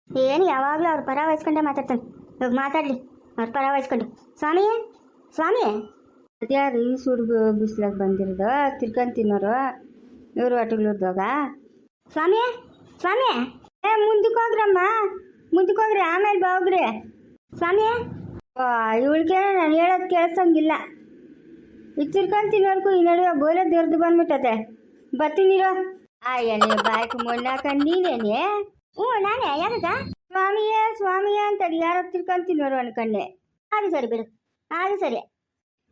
ಏನು ಯಾವಾಗಲೂ ಅವ್ರ ಪರ ವಹಿಸ್ಕೊಂಡೆ ಮಾತಾಡ್ತಾನೆ. ಇವಾಗ ಮಾತಾಡಲಿ ಅವ್ರ ಪರ ವಹಿಸ್ಕೊಂಡು. ಸ್ವಾಮಿ ಸ್ವಾಮಿ ಅದ್ಯಾರು ಈ ಸುಡ್ಗು ಬಿಸಿಲಾಗ ಬಂದಿರೋದು ತಿರ್ಕೊಂಡು ತಿನ್ನೋರು ಇವರು ಹೊಟ್ಟೆಗಳದಾಗ. ಸ್ವಾಮಿ ಸ್ವಾಮಿ ಮುಂದಕ್ಕೆ ಹೋಗ್ರಮ್ಮ, ಮುಂದಕ್ಕೆ ಹೋಗ್ರಿ, ಆಮೇಲೆ ಬಾವ್ರಿ. ಸ್ವಾಮಿ ಇವಳಿಗೆ ನಾನು ಹೇಳೋದು ಕೇಳಿಸಂಗಿಲ್ಲ. ಈಗ ತಿರ್ಕೊಂಡು ತಿನ್ನೋರ್ಗೂ ಈ ನಡುವೆ ಬೋಲೆ ದೆರ್ದು ಬಂದ್ಬಿಟ್ಟದೆ. ಬರ್ತೀನಿರೋ. ಏನೇ ಬಾಯ್ಕು ಮೊನ್ನಾಕಂಡು ನೀನೇನೆ? ಹ್ಞೂ ನಾನೇ. ಯಾರದ ಸ್ವಾಮಿಯೇ ಅಂತ ಯಾರೋ ತಿರ್ಕೊಂಡು ತಿನ್ನೋರು ಅನ್ಕೊಂಡೆ. ಅದು ಸರಿ ಬಿಡು, ಅದು ಸರಿ.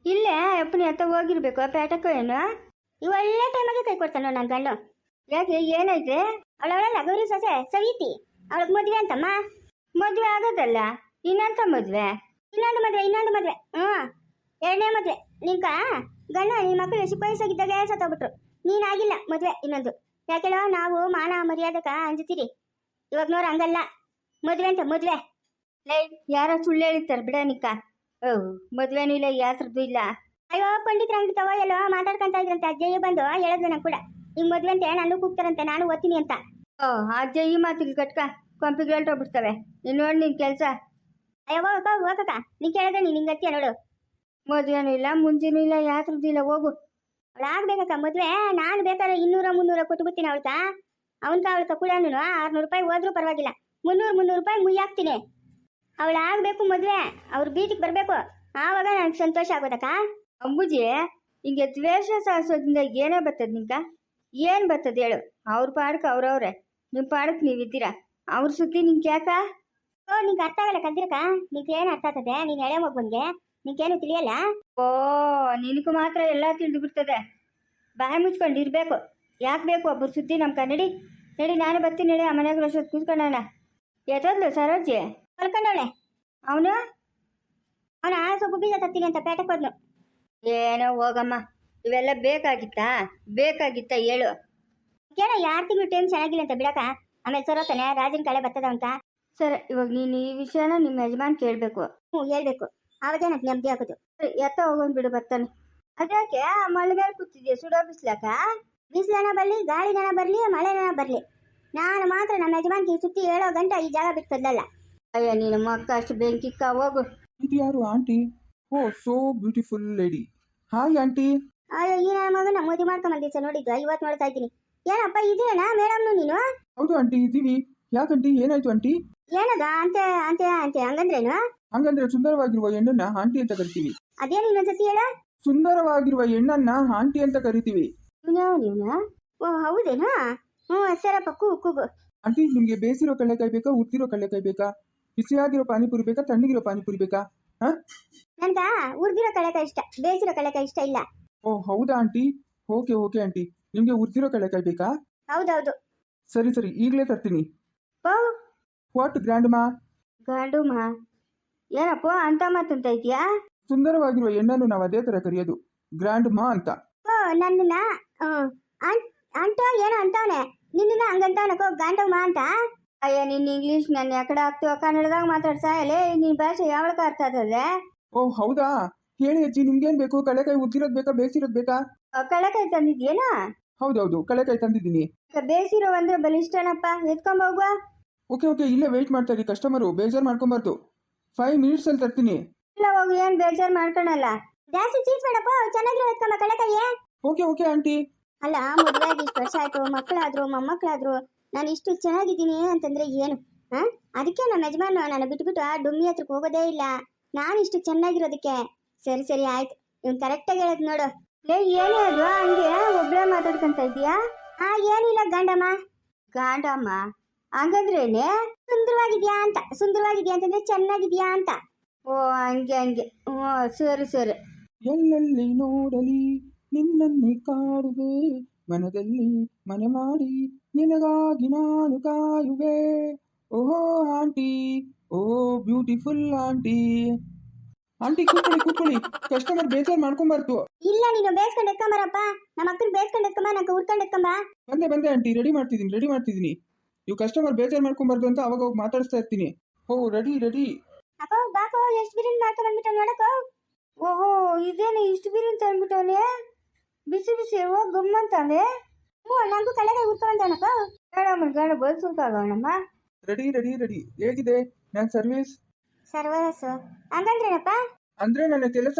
ಇಲ್ಲೇ ಅಪ್ಪನಿ ಹತ್ತ ಹೋಗಿರ್ಬೇಕು ಪೇಟಕ್ಕೋ ಏನು. ಈ ಒಳ್ಳೆ ಟೈಮಾಗೆ ಕೈ ಕೊಡ್ತಾನೋ ನನ್ನ ಗಂಡು. ಯಾಕೆ ಏನೈತೆ? ಅವಳವಳಲ್ಲ ಗೌರಿ ಸೊಸೆ ಸವೀತಿ, ಅವಳಿಗೆ ಮದುವೆ ಅಂತಮ್ಮ. ಮದುವೆ ಆಗೋದಲ್ಲ, ಇನ್ನಂತ ಮದುವೆ? ಇನ್ನೊಂದು ಮದುವೆ. ಹ್ಞೂ, ಎರಡನೇ ಮದುವೆ. ನಿಂಕ ಗಂಡ ನಿನ್ನ ಮಕ್ಕಳು ಚಿಕ್ಕ ವಯಸ್ಸಾಗಿದ್ದಾಗ ಸತ್ತೋಗ್ಬಿಟ್ರು. ನೀನಾಗಿಲ್ಲ ಮದುವೆ ಇನ್ನೊಂದು. ಯಾಕೆಳೋ ನಾವು ಮಾನ ಮರ್ಯಾದಕ ಅಂಜುತ್ತೀರಿ. ಇವಾಗ ನೋರು ಹಂಗಲ್ಲ, ಮದುವೆ ಅಂತ ಮದುವೆ. ಲೈ ಯಾರೋ ಸುಳ್ಳು ಹೇಳಿರ್ತಾರೆ ಬಿಡ ನಿಕ್ಕ. ಮದುವೆನೂ ಇಲ್ಲ, ಯಾತ್ರದ್ದು ಇಲ್ಲ. ಅಯ್ಯೋ ಪಂಡಿತರ ಅಂಗಡಿತವ ಎಲ್ಲೋ ಮಾತಾಡ್ಕೊಂತ ಇದ್ರಂತೆ. ಅಜ್ಜಯ್ಯ ಬಂದು ಹೇಳಿದ್ರು ನಂಗೆ ಕೂಡ, ಹಿಂಗೆ ಮದುವೆ ಅಂತೆ ನಾನು ಕೂಗ್ತಾರಂತೆ, ನಾನು ಓದ್ತೀನಿ ಅಂತ. ಅಜ್ಜ ಈ ಮಾತಿಗೆ ಕಟ್ಕ ಕೊಂಪಿಗಳೊಟ್ಟೋಗ್ಬಿಡ್ತವೆ. ನೀನು ನೋಡಿ ನಿನ್ ಕೆಲಸ. ಅಯ್ಯೋ ಹೋಗಕ್ಕ, ನೀನು ಕೇಳಿದ್ರೆ ನೀನು ಹಿಂಗೆ ಹತ್ತಿಯ ನೋಡು. ಮದುವೆನೂ ಇಲ್ಲ, ಮುಂಜೆನೂ ಇಲ್ಲ, ಯಾತ್ರದ್ದು ಇಲ್ಲ, ಹೋಗು. ಅವಳು ಆಗ್ಬೇಕಕ್ಕ ಮದುವೆ. ನಾನು ಬೇಕಾದ್ರೆ 200-300 ಕೊಟ್ಬಿಡ್ತೀನಿ ಅವಳ್ಕ. ಅವಳ್ಕ ಕೂಡ 600 ರೂಪಾಯಿ ಹೋದ್ರೂ ಪರವಾಗಿಲ್ಲ, 300 ರೂಪಾಯಿ ಮುಯ್ಯಾಕ್ತೀನಿ. ಅವಳು ಆಗ್ಬೇಕು ಮದುವೆ, ಅವ್ರು ಬೀದಿಗೆ ಬರಬೇಕು, ಆವಾಗ ನನಗೆ ಸಂತೋಷ ಆಗೋದಕ್ಕ. ಅಂಬುಜಿ ಹಿಂಗೆ ದ್ವೇಷ ಸಾಧಿಸೋದ್ರಿಂದ ಏನೇ ಬರ್ತದೆ ನಿಂಕ? ಏನು ಬರ್ತದೆ ಹೇಳು? ಅವ್ರ ಪಾಡಕ್ಕೆ ಅವ್ರವ್ರೆ, ನಿಮ್ಮ ಪಾಡಕ್ಕೆ ನೀವಿದ್ದೀರಾ. ಅವ್ರ ಸುದ್ದಿ ನಿಂಗೆ ಯಾಕ? ನಿಂಗೆ ಅರ್ಥ ಆಗಲ್ಲ ಕಲ್ದಿರಕ್ಕ. ನಿಂಗೆ ಏನು ಅರ್ಥ ಆಗ್ತದೆ? ನೀನು ಎಳೆ ಮಗುನ್ಗೆ ನಿಂಗೇನು ತಿಳಿಯಲ್ಲ. ನಿನಗೂ ಮಾತ್ರ ಎಲ್ಲ ತಿಳಿದು ಬಿಡ್ತದೆ. ಬಾಯಿ ಮುಚ್ಕೊಂಡು ಇರಬೇಕು. ಯಾಕೆ ಬೇಕು ಒಬ್ಬರು ಸುದ್ದಿ ನಮ್ಕ? ನಡಿ ನಾನು ಬರ್ತೀನಿ. ನಡಿ, ಆ ಮನೆಯಾಗ ವರ್ಷ ಕೂತ್ಕೊಂಡೋಣ. ಎತ್ತೋದ್ಲು ಸರೋಜಿ ಹೊಲ್ಕೊಂಡವಳೆ. ಅವನು ಸ್ವಲ್ಪ ಬೀಜ ತತ್ತೀನಿ ಅಂತ ಪೇಟಕ್ಕೆ ಹೋದ್ನು. ಏನೋ ಹೋಗಮ್ಮ, ಇವೆಲ್ಲ ಬೇಕಾಗಿತ್ತಾ ಹೇಳು. ಏನೋ 2 ತಿಂಗಳು ಟೈಮ್ ಚೆನ್ನಾಗಿಲ್ಲ ಅಂತ ಬಿಡಕ. ಆಮೇಲೆ ಸರೋತಾನೆ ರಾಜನ ಕಳೆ ಬರ್ತದ ಅಂತ. ಸರಿ, ಇವಾಗ ನೀನು ಈ ವಿಷಯನ ನಿಮ್ಮ ಯಜಮಾನ್ ಕೇಳಬೇಕು. ಹ್ಞೂ ಹೇಳ್ಬೇಕು, ಆವಾಗ ನನಗೆ ನೆಮ್ಮದಿ ಆಗೋದು. ಸರಿ, ಎತ್ತ ಹೋಗೋನ್ ಬಿಡು, ಬರ್ತಾನೆ. ಅದ್ಯಾಕೆ ಮಳೆ ಮೇಲೆ ಕೂತಿದ್ಯಾ? ಸುಡೋ ಬಿಸ್ಲಾಕ? ಬಿಸಿಲನ ಬರಲಿ, ಗಾಳಿನ ಬರಲಿ, ಮಳೆನ ಬರಲಿ, ನಾನು ಮಾತ್ರ ನಮ್ಮ ಯಜಮಾನ್ಗೆ ಸುತ್ತಿ 7 ಗಂಟೆ ಈ ಜಾಗ ಬಿಟ್ಟು ಕದಲಲ್ಲ. ಅಯ್ಯ ನೀನು ಮಕ್ಕ ಅಷ್ಟು ಬೆಂಕಿಕ್ಕ ಹೋಗು. ಇದು ಯಾರು aunty? Oh so beautiful lady. Hi aunty. ಅಯ್ಯೋ ಈ ನನ್ನ ಮಗನ ಮದುವೆ ಮಾಡ್ಕೊಂಬಂದಿ ಸರ್, ನೋಡಿದ್ದು ಇವತ್ತು ನೋಡ್ತಾ ಇದ್ದೀನಿ. ಏನಪ್ಪ ಇದೇನಾ ಮೇಡಮ್ನು ನೀನು? ಹೌದು ಆಂಟಿ, ಇದ್ದೀವಿ. ಯಾಕಂಟಿ, ಏನಾಯ್ತು ಆಂಟಿ? ಏನದ ಅಂತೆ ಅಂತೆ ಅಂತೆ ಹಂಗಂದ್ರೇನು? ಹಂಗಂದ್ರೆ ಸುಂದರವಾಗಿರುವ ಹೆಣ್ಣನ್ನ ಆಂಟಿ ಅಂತ ಕರಿತೀವಿ. ಅದೇನು ಇನ್ನೊಂದ್ಸತಿ ಹೇಳ. ಸುಂದರವಾಗಿರುವ ಹೆಣ್ಣನ್ನ ಆಂಟಿ ಅಂತ ಕರಿತೀವಿ. ನೀವ್ನಾ? ಓ ಹೌದೇನಾ? ಹ್ಞೂ ಸರಪ್ಪ, ಕೂಗು. ಆಂಟಿ, ನಿಮ್ಗೆ ಬೇಸಿರೋ ಕಡಲೆಕಾಯಿ ಬೇಕಾ, ಉದ್ದಿರೋ ಕಡಲೆಕಾಯಿ ಬೇಕಾ, ಬಿಸಿಯಾಗಿರೋ ಪಾನಿಪುರಿ ಬೇಕಾ, ತಣ್ಣಗಿರೋ ಪಾನಿಪುರಿ ಬೇಕಾ? ನನ್ಗ ಉರ್ದಿರೋ ಕಡಲೆಕಾಯಿ ಇಷ್ಟ, ಬೇಯಿಸಿರೋ ಕಡಲೆಕಾಯಿ ಇಷ್ಟ ಇಲ್ಲ. ಓ ಹೌದಾ ಆಂಟಿ? ಓಕೆ ಆಂಟಿ, ನಿಮ್ಗೆ ಉದ್ದಿರೋ ಕಡಲೆಕಾಯಿ ಬೇಕಾ? ಹೌದೌದು. ಸರಿ ಈಗಲೇ ತರ್ತೀನಿ. ಓ ವಾಟ್ ಗ್ರ್ಯಾಂಡ್ ಮಾ? ಗಂಡುಮ ಏನಪ್ಪ ಅಂತ ಮಾತಂತ ಇದೆಯಾ? ಸುಂದರವಾಗಿರುವ ಹೆಣ್ಣನ್ನು ನಾವು ಅದೇ ತರ ಕರೆಯೋದು, ಗ್ರ್ಯಾಂಡ್ ಮಾ ಅಂತ. ಓ ನನ್ನನ್ನ ಅಂಟೋ ಏನೋ ಅಂತವನೆ, ನಿನ್ನ ಹಂಗಂತವನಕೋ ಗಂಡಮ್ಮ ಅಂತ. ಅಯ್ಯ ನಿನ್ನ ಇಂಗ್ಲೀಷ್ ನನ್ನ ಯಾಕಡೆ ಆಗ್ತೀವ? ಕನ್ನಡದಾಗ ಮಾತಾಡ್ಸಾ ಎಲೆ? ನಿನ್ನ ಭಾಷೆ ಯಾವಳಕ ಅರ್ಥ ಆಗ್ತದೆ? ಓ ಹೌದಾ, ಹೇಳಿ ಅಜ್ಜಿ, ನಿಮ್ಗೇನ್ ಬೇಕು? ಕಡಲೆಕಾಯಿ ಉದ್ದಿರೋದು ಬೇಕಾ, ಬೇಯಿಸಿರೋದು ಬೇಕಾ? ಕಡಲೆಕಾಯಿ ತಂದಿದ್ಯೇನಾ? ಹೌದೌದು, ಕಡಲೆಕಾಯಿ ತಂದಿದ್ದೀನಿ. ಬೇಯಿಸಿರೋ ಅಂದ್ರೆ ಬಲಿ ಇಷ್ಟನಪ್ಪ, ಎತ್ಕೊಂಬೋಗುವ. ಓಕೆ ಇಲ್ಲೇ ವೆಯ್ಟ್ ಮಾಡ್ತಾ ಇರಿ, ಕಸ್ಟಮರು ಬೇಜಾರು ಮಾಡ್ಕೊಂಬಾರ್ದು. 5 ಮಿನಿಟ್ಸ್ ಅಲ್ಲಿ ತರ್ತೀನಿ. ಇಲ್ಲ ಹೋಗು, ಏನು ಬೇಜಾರು ಮಾಡ್ಕೊಳಲ್ಲ. ಜಾಸ್ತಿ ಚೀಸ್ ಬೇಡಪ್ಪ, ಚೆನ್ನಾಗಿರೋ ಎತ್ಕೊಂಬ ಕಡಲೆಕಾಯಿ. Okay aunty. ಅಲ್ಲ, ಮದುವೆ ಆಗಿ ಇಷ್ಟು ವರ್ಷ ಆಯ್ತು, ಮಕ್ಕಳಾದ್ರು ಮೊಮ್ಮಕ್ಕಳಾದ್ರು, ನಾನು ಇಷ್ಟು ಚೆನ್ನಾಗಿದ್ದೀನಿ ಅಂತಂದ್ರೆ ಏನು? ಅದಕ್ಕೆ ನಮ್ಮ ಯಜಮಾನ ನಾನು ಬಿಟ್ಬಿಟ್ಟು ಡುಮ್ಮಿ ಹತ್ರಕ್ಕೆ ಹೋಗೋದೇ ಇಲ್ಲ, ನಾನು ಇಷ್ಟು ಚೆನ್ನಾಗಿರೋದಕ್ಕೆ. ಸರಿ ಆಯ್ತು, ಇವ್ನು ಕರೆಕ್ಟಾಗಿ ಹೇಳೋದು ನೋಡು. ಏನೇ ಅದು ಹಂಗೆ ಒಬ್ಬಳೇ ಮಾತಾಡ್ಕೊಂತ ಇದೀಯಾ? ಏನಿಲ್ಲ ಗಾಂಡಮ್ಮ ಹಂಗಂದ್ರೇನೆ? ಸುಂದರವಾಗಿದ್ಯಾ ಅಂತಂದ್ರೆ ಚೆನ್ನಾಗಿದ್ಯಾ ಅಂತ. ಓ ಹಂಗೆ ಹ್ಞೂ ಸರಿ. ಎಲ್ಲೆಲ್ಲಿ ನೋಡಲಿ ನಿನ್ನನ್ನೇ ಕಾಡುವೆ, ಮನದಲ್ಲಿ ಮನೆ ಮಾಡಿ ನಿನಗಾಗಿ ನಾನು ಕಾಯುವೆ. ಓಹೋ aunty, oh beautiful aunty. Aunty ಕೂತ್ಕೊಳ್ಳಿ, ಕಸ್ಟಮರ್ ಬೇಜಾರು ಮಾಡ್ಕೊಂಬಾರ್ದು. ಇಲ್ಲ, ನೀನು ಬೇಯಿಸ್ಕೊಂಡು ಎತ್ಕೊಂಬರಪ್ಪ, ನಮ್ಮ ಅಕ್ಕನ ಬೇಯಿಸ್ಕೊಂಡು ಎತ್ಕೊಂಬ, ನಂಗೆ ಹುರ್ಕೊಂಡು ಎತ್ಕೊಂಬ. ಬಂದೆ ಆಂಟಿ, ರೆಡಿ ಮಾಡ್ತಿದ್ದೀನಿ. ನೀವು ಕಸ್ಟಮರ್ ಬೇಜಾರು ಮಾಡ್ಕೊಂಬಾರ್ದು ಅಂತ ಅವಾಗ ಹೋಗಿ ಮಾತಾಡಿಸ್ತಾ ಇರ್ತೀನಿ. ಓ ರೆಡಿ. ಅಕ್ಕೋ ಬಾಕೋ, ಎಷ್ಟು ಬಿರಿಯಾನಿ ಮಾಡ್ಕೊಂಡು ಬಂದ್ಬಿಟ್ಟು ನೋಡಕ್ಕೋ. ಓಹೋ ಇದೇನು ಇಷ್ಟು ಬಿರಿಯಾನಿ ತಂದ್ಬಿಟ್ಟವನೆ? ಬಿಸಿ ಹೋಗಿ ಗಮ್ಮಂತಾನೆ. ಹ್ಞೂ, ನಂಗೂ ಕಳೆದ ಹುರ್ಕೊಂಡವನಕ್ಕೋ. ಬೇಡಮ್ಮನ ಗಂಡ ಬಲ್ಸುಲ್ಕಾಗವನಮ್ಮ. Ready ready ready. ಹೇಗಿದೆ ನನ್ನ ಸರ್ವಿಸ್? ಸರ್ವರಸ್ಸು ಹಂಗಂದ್ರೇನಪ್ಪ? ಅಂದ್ರೆ ನನ್ನ ಕೆಲಸ.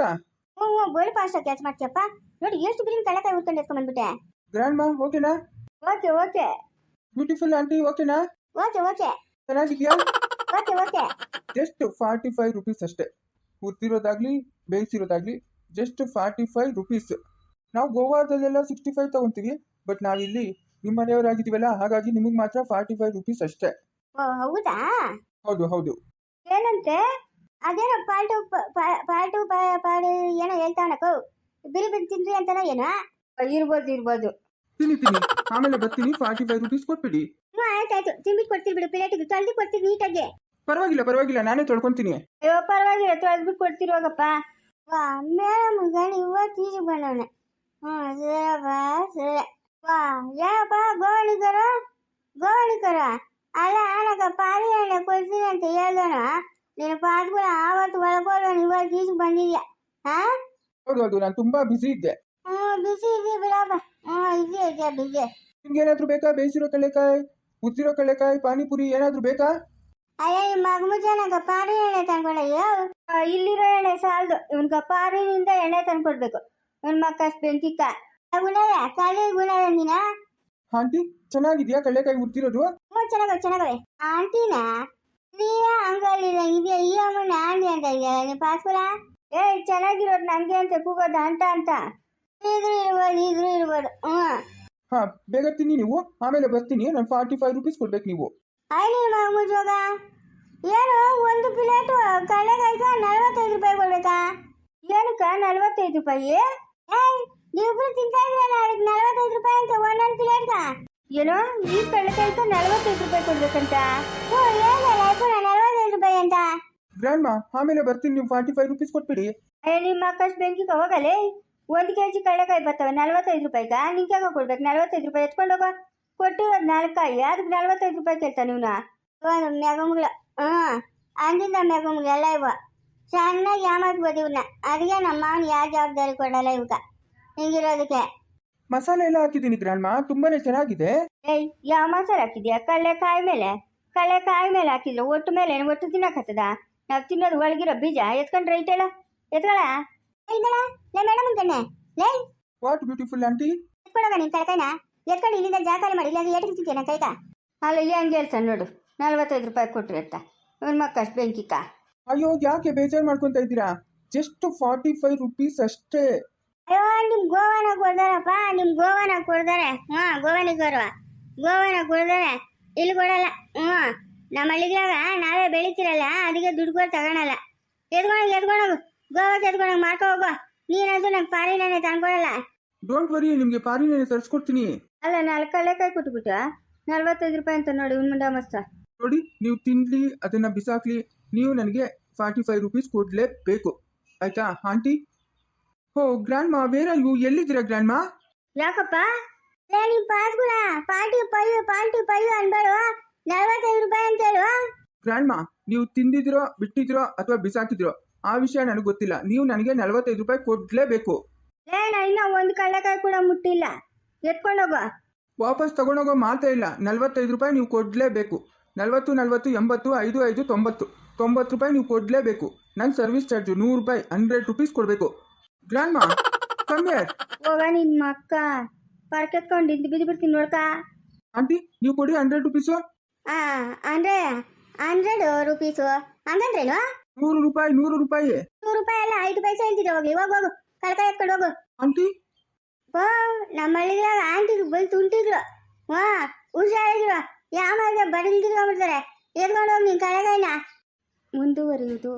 ಹ್ಞೂ ಹ್ಞೂ, ಗೋಲ್ ಫಾಸ್ಟ್ ಕೆಲಸ ಮಾಡ್ತೀಯಪ್ಪ. ನೋಡಿ ಎಷ್ಟು ಬಿರಿನ ಕಳ್ಳಕಾಯಿ ಹುಡ್ಕೊಂಡು ಎತ್ಕೊಂಡ್ಬಂದ್ಬಿಟ್ಟೆ. ಗ್ರ್ಯಾಂಡ್ ಮಾ ಓಕೆನಾ? ಓಕೆ ಓಕೆ ಬ್ಯೂಟಿಫುಲ್ ಆಂಟಿ ಓಕೆನಾ? ಓಕೆ ಓಕೆ ಚೆನ್ನಾಗಿದ್ಯಾ? Okay okay. ಜಸ್ಟ್ 45 ರುಪೀಸ್ ಅಷ್ಟೇ. ಹುರ್ತಿರೋದಾಗ್ಲಿ ಬೇಯಿಸಿರೋದಾಗ್ಲಿ ಜಸ್ಟ್ 45 ರುಪೀಸ್. ನಾವು ಗೋವಾದಲ್ಲೆಲ್ಲ 65 ತಗೊಂತೀವಿ, ಬಟ್ ನಾವಿಲ್ಲಿ ನಿಮ್ಮ ಮನೆಯವರಾಗಿದ್ದೀವಲ್ಲ, ಹಾಗಾಗಿ ನಿಮಗೆ ಮಾತ್ರ 45 ರುಪೀಸ್ ಅಷ್ಟೇ. ಓ ಹೌದಾ? ಹೌದು ಹೌದು. ಏನಂತೆ? ಅದೇನೋ ಪಾಲ್ಟು ಏನೋ ಹೇಳ್ತಾವನಕ್ಕೋ, ಬಿರಿ ಬಿರಿ ತಿನ್ರಿ ಅಂತಾನೋ ಏನೋ. ಇರ್ಬೋದು. ತಿನ್ನಿ ಆಮೇಲೆ ಬರ್ತೀನಿ. 45 ರುಪೀಸ್ ಕೊಟ್ಬಿಡಿ. ಹ್ಞೂ ಆಯ್ತಾಯ್ತು, ತಿನ್ಬಿಟ್ಟು ಕೊಡ್ತೀವಿ ಬಿಡು. ಪ್ಲೇಟಿಗೆ ತೊಳೆದು ಕೊಡ್ತೀವಿ ನೀಟಾಗಿ. ಪರವಾಗಿಲ್ಲ, ನಾನೇ ತೊಳ್ಕೊಂತೀನಿ. ಅಯ್ಯೋ ಪರವಾಗಿಲ್ಲ, ತೊಳೆದ್ಬಿಟ್ಟು ಕೊಡ್ತಿರುವಾಗಪ್ಪ. ವಾ ಮೇಡಮ್ ಗಣಿ ಇವತ್ತು ಈಜು ಬಂದವನೆ. ಹ್ಞೂ ಸರಪ್ಪ ಸರಿ. ವಾ ಏನಪ್ಪ ಗೋವಣಿಕರ ಅಲ್ಲ ನನಗ ಪಾರಿ ಎಣ್ಣೆ ಕೊಡ್ತೀನಿ ಅಂತ ಹೇಳ್ದೋಣ. ನೀನು ಪಾಸ್ಗಳ ಆವತ್ತು ಒಳಗೋಳು ಇವತ್ತು ಈಜು ಬಂದಿದ್ಯಾ? ಹಾಂ ಹೌದು, ನಾನು ತುಂಬಾ ಬಿಸಿ ಇದ್ದೆ. ಹ್ಞೂ ಬಿಸಿ ಇದೆಯಾ ಬಿಡಪ್ಪ. ಹ್ಞೂ ಇದೆಯಾ ಬಿಸಿ. ನಿಮ್ಗೆ ಏನಾದ್ರು ಬೇಕಾ? ಬೇಯಿಸಿರೋ ಕಡಲೆಕಾಯಿ, ಉದ್ದಿರೋ ಕಡಲೆಕಾಯಿ, ಪಾನಿಪುರಿ ಏನಾದ್ರು ಬೇಕಾ? ಅಯ್ಯ ನಿಮ್ಮ ಮಗ ಮುಚ್ಚನಗ ಪಾರಿ ಎಣ್ಣೆ ತಂದ್ಕೊಡಯ್ಯೋ. ಇಲ್ಲಿರೋ ಎಣ್ಣೆ ಸಾಲದು, ಇವನ್ಗ ಪಾರಿನಿಂದ ಎಣ್ಣೆ ತಂದ್ಕೊಡ್ಬೇಕು. ಇವನ್ ಮಕ್ಕಷ್ಟು ಬೆಂಕಿಕ್ಕ ಗುಣವೇ ಕಲಿ ಗುಣವೇ ನೀನ. ಆಂಟಿ ಚೆನ್ನಾಗಿದ್ಯಾ ಕಡಲೆಕಾಯಿ ಉದ್ದಿರೋದು? ಹ್ಞೂ ಚೆನ್ನಾಗವೆ. ಆಂಟಿನಾ ನೀವೇ ಹಂಗಲ್ಲಿಲ್ಲ ಇದೆಯಾ? ಈ ಅಮ್ಮನ ಆಂಟಿ ಅಂತ ಇದೆಯಲ್ಲ ನೀವು ಪಾಸ್ಪುರ. ಚೆನ್ನಾಗಿರೋದು ನಂಗೆ ಅಂತ ಕೂಗೋದು ಅಂತ ಇದ್ರೂ ಇರ್ಬೋದು. ಹ್ಞೂ ಹಾ, ಬೇಗ ತಿನ್ನಿ ನೀವು, ಆಮೇಲೆ ಬರ್ತೀನಿ. ನಾನು 45 ರುಪೀಸ್ ಕೊಡ್ಬೇಕು ನೀವು. ಅಯ್ಯ ನಿಮ್ಮ ಮಗ ಮುಚ್ಚೋಗ ಏನು ಒಂದು ಪ್ಲೇಟು ಕಡಲೆಕಾಯ್ಗ 45 ರೂಪಾಯಿ ಕೊಡ್ಬೇಕಾ? ಏನಕ್ಕ 45 ರೂಪಾಯಿ? ನೀವಿಬ್ರು ತಿಂತಾ ಇದ್ರಲ್ಲ, ಅದಕ್ಕೆ 45 ರೂಪಾಯಿ ಅಂತ ಒಂದೊಂದು ಪ್ಲೇಟ್ಗ. ಏನೋ ಈ ಕಡಲೆಕಾಯ್ಗ 45 ರೂಪಾಯಿ ಕೊಡ್ಬೇಕಂತ? ಹ್ಞೂ ಏನಲ್ಲ ಪುರ 45 ರೂಪಾಯಿ ಅಂತ. ಗ್ರ್ಯಾಂಡ್ ಮಾ ಆಮೇಲೆ ಬರ್ತೀನಿ, ನೀವು 45 ರುಪೀಸ್ ಕೊಟ್ಬಿಡಿ. ನಿಮ್ಮ ಮಕ್ಕಷ್ಟು ಬೆಂಕಿಗೆ ಹೋಗಲೇ. 1 kg ಕಡಲೆಕಾಯಿ ಬರ್ತವೆ 45 ರೂಪಾಯಿಗ. ನಿಂಗೆ ಕೊಡ್ಬೇಕು 45 ರೂಪಾಯಿ. ಎತ್ಕೊಂಡೋಗ. ಕೊಟ್ಟಿರೋದು 4 ಕಾಯಿ, ಅದಕ್ಕೆ 45 ರೂಪಾಯಿ ಕೇಳ್ತಾ ನೀವ್ನ? ಒಂದು ಮೆಗಮ್ಗಳು. ಅಂದಿಂದ ಮೆಗಮ್ಗಳು ಎಲ್ಲ ಇವ ಚೆನ್ನಾಗಿ ಯಾಮಾರ್ಬೋದು ಇವ್ನ. ಅದಕ್ಕೆ ನಮ್ಮ ಮಾವನ ಯಾವ ಜವಾಬ್ದಾರಿ ಕೊಡಲ್ಲ ಇವಕ್ಕ ಹಿಂಗಿರೋದಕ್ಕೆ. ಮಸಾಲೆ ಎಲ್ಲ ಹಾಕಿದ್ದೀನಿ ಗ್ರ್ಯಾಂಡ್ ಮಾ, ತುಂಬಾನೇ ಚೆನ್ನಾಗಿದೆ. ಯಾವ ಮಸಾಲೆ ಹಾಕಿದ್ಯಾ? ಕಡಲೆಕಾಯಿ ಮೇಲೆ ಹಾಕಿದ್ರೆ ಒಟ್ಟು ಮೇಲೆ ಒಟ್ಟು ತಿನ್ನಕತ್ತದ? ನಾವು ತಿನ್ನೋದು ಒಳಗಿರೋ ಬೀಜ. ಎತ್ಕೊಂಡ್ರೆ ಐತಲ್ಲ, ಎತ್ಕೊಳ ಮೇಡಮ್ ಕಣ್ಣೆ ಲೇ. What beautiful aunty. ಎತ್ಕೊಡೋಗ ನಿನ್ ಕಳಕೈನ ಎತ್ಕೊಂಡು ಇಲ್ಲಿಂದ ಜಾಕಾಲಿ ಮಾಡಿ, ಇಲ್ಲ ಏಟು ತಿಂತೀಯ ಕೈಕ. ಅಲ್ಲ ಹಂಗೆ ಹೇಳ್ತಾನೆ ನೋಡು, 45 ರೂಪಾಯಿ ಕೊಟ್ರಿ ಅಂತ. ಇವನ್ ಮಕ್ಕಷ್ಟು ಬೆಂಕಿಕ್ಕ. ಅಯ್ಯೋ ಯಾಕೆ ಬೇಜಾರು ಮಾಡ್ಕೊಂತ ಇದ್ದೀರಾ? ಜಸ್ಟ್ 45 ರುಪೀಸ್ ಅಷ್ಟೇ. ಅಯ್ಯೋ ನಿಮ್ ಗೋವಾನ ಕೊಡ್ದಾರಪ್ಪ, ನಿಮ್ ಗೋವಾನ ಕೊಡ್ದಾರೆ. ಗೋವಾನಿಗೆ ಗೋವಾನ ಕೊಡ್ದಾರೆ, ಇಲ್ಲಿ ಕೊಡಲ್ಲ. ನಮ್ಮ ಹಳ್ಳಿಗ್ರಾಗ ನಾವೇ ಬೆಳಿತೀರಲ್ಲ, ಅದಕ್ಕೆ ದುಡ್ಡು ಕೊಟ್ಟು ತಗೊಳಲ್ಲ. ಎತ್ಕೊಂಡೋಗು ಗೋವಾಕ್ಕೆ ಎತ್ಕೊಂಡೋಗಿ ಮಾಡ್ಕೊ ಹೋಗೋ. ನೀನಂತೂ ನಂಗೆ ಪಾರಿನೇ ತಂದ್ಕೊಡಲ್ಲ. ಡೋಂಟ್ ವರಿ, ನಿಮಗೆ ಪಾರಿನೇ ತರಿಸ್ಕೊಡ್ತೀನಿ. ಅಲ್ಲ 4 ಕಡಲೆಕಾಯಿ ಕೊಟ್ಬಿಟ್ಟ 45 ರೂಪಾಯಿ ಅಂತ ನೋಡಿ ಇವ್ನ ಮುಂಡ ಮಸ್ತ. ನೋಡಿ, ನೀವು ತಿನ್ಲಿ ಅದನ್ನ ಬಿಸಾಕ್ಲಿ, ನೀವು ನನಗೆ 45 ರುಪೀಸ್ ಕೊಡ್ಲೇಬೇಕು, ಆಯ್ತಾ ಆಂಟಿ? ಓ ಗ್ರ್ಯಾಂಡ್ ಮಾ, ವೇರ್ ಆರ್ ಯು? ಎಲ್ಲಿದ್ದೀರಾ ಗ್ರ್ಯಾಂಡ್ ಮಾ? ಯಾಕಪ್ಪ? ಲೇ ನಿಮ್ ಪಾಸ್ಗುಳ ಪಾರ್ಟಿ ಪಯ್ಯು ಅನ್ಬೇಡ, 45 ರೂಪಾಯಿ ಅಂತ ಹೇಳು. ಗ್ರ್ಯಾಂಡ್ ಮಾ, ನೀವು ತಿಂದಿದ್ರೋ ಬಿಟ್ಟಿದ್ರೋ ಅಥವಾ ಬಿಸಾಕಿದ್ರೋ ಆ ವಿಷಯ ನನಗೆ ಗೊತ್ತಿಲ್ಲ. ನೀವು ನನಗೆ 45 ರೂಪಾಯಿ ಕೊಡ್ಲೇಬೇಕು. ನಾ ಇನ್ನ 1 ಕಡಲೆಕಾಯಿ ಕೂಡ ಮುಟ್ಟಿಲ್ಲ. ಎತ್ಕೊಂಡೋಗೋ. ವಾಪಸ್ ತಗೊಂಡೋಗೋ ಮಾತೇ ಇಲ್ಲ. 45 ರೂಪಾಯಿ ನೀವು ಕೊಡ್ಲೇಬೇಕು. 40 40 80 5 5 90 ರೂಪಾಯಿ ನೀವು ಕೊಡ್ಲೇಬೇಕು. ನನ್ನ ಸರ್ವಿಸ್ ಚಾರ್ಜು 100 ರೂಪಾಯಿ, 100 ರುಪೀಸ್ ಕೊಡಬೇಕು. ಗ್ರ್ಯಾಂಡ್ ಮಾ ಕಮ್ಮಿ ಹೋಗ ನಿನ್ ಮಕ್ಕ ಪರ್ಕೆತ್ಕೊಂಡು ಬಿದ್ದು ಬಿಡ್ತೀನಿ ನೋಡ್ಕ. ಆಂಟಿ ನೀವು ಕೊಡಿ 100 ರುಪೀಸು. ಅಂದ್ರೆ 100 ರೂಪೀಸು ಹಂಗಂದ್ರೇನು? 100 ರೂಪಾಯಿ 100 ರೂಪಾಯಿ 100 ರೂಪಾಯಿ ಅಲ್ಲ, 5 ಪೈಸೆ ಹೇಳ್ತಿದ್ದೆ. ಹೋಗು ಕಳ್ಕಾಯಿ ಎತ್ಕೊಂಡು ಹೋಗು. ಆಂಟಿ ನಮ್ಮ ಹಳ್ಳಿಗ್ರಾಗ ಆಂಟಿಗೆ ಬಲ್ ತುಂಟಿದ್ರು. ಹುಷಾರಿದ್ರು, ಯಾವಾಗ ಬಡಲ್ಗಿರ್ಕೊಂಡ್ಬಿಡ್ತಾರೆ. ಎತ್ಕೊಂಡು ಹೋಗಿ ನೀನ್ ಕಳೆಗಾಯಿನ ಮುಂದುವರಿಯುವುದು.